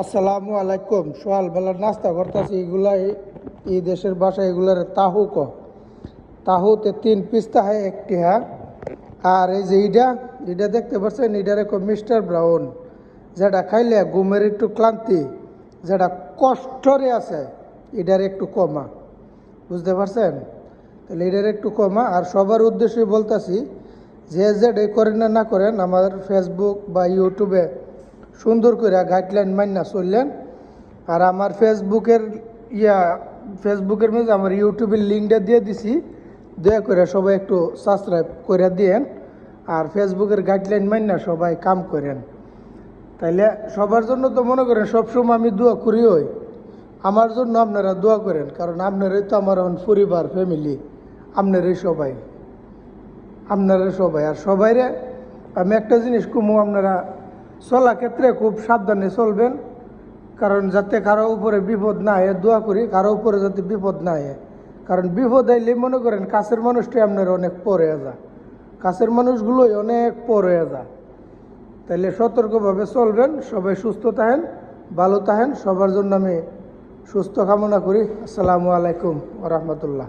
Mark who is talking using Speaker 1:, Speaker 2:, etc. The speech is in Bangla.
Speaker 1: আসসালামু আলাইকুম। সোয়াল বেলার নাস্তা করতেছি এগুলাই এই দেশের ভাষা এগুলার তাহু তাহুতে 3 পিস তাহে একটি হ্যাঁ। আর এই যে এটা দেখতে পাচ্ছেন এটার এক মিস্টার ব্রাউন, যেটা খাইলে ঘুমের একটু ক্লান্তি যেটা কষ্টরে আছে এটার একটু কমা, বুঝতে পারছেন? তাহলে এটার একটু কমা। আর সবার উদ্দেশ্যে বলতেছি যে যেটাই করেন না করেন আমাদের ফেসবুক বা ইউটিউবে সুন্দর করে গাইডলাইন মাইনা চললেন। আর আমার ফেসবুকের মধ্যে আমার ইউটিউবের লিঙ্কটা দিয়ে দিছি, দয়া করে সবাই একটু সাবস্ক্রাইব করে দিয়েন। আর ফেসবুকের গাইডলাইন মাইনা সবাই কাম করেন। তাইলে সবার জন্য তো মনে করেন সবসময় আমি দোয়া করি, আমার জন্য আপনারা দোয়া করেন, কারণ আপনারাই তো আমার পরিবার ফ্যামিলি, আপনারাই সবাই আর সবাইরে আমি একটা জিনিস কমু, আপনারা চলা ক্ষেত্রে খুব সাবধানে চলবেন, কারণ যাতে কারো উপরে বিপদ না হয়, দোয়া করি কারো উপরে যাতে বিপদ না হয়। কারণ বিপদ আইলে মনে করেন কাছের মানুষটাই আপনার অনেক পরে যায়, কাছের মানুষগুলোই অনেক পরে যায়। তাইলে সতর্কভাবে চলবেন, সবাই সুস্থ থাকেন, ভালো থাকেন, সবার জন্য আমি সুস্থ কামনা করি। আসসালামু আলাইকুম ওয়া রাহমাতুল্লাহ।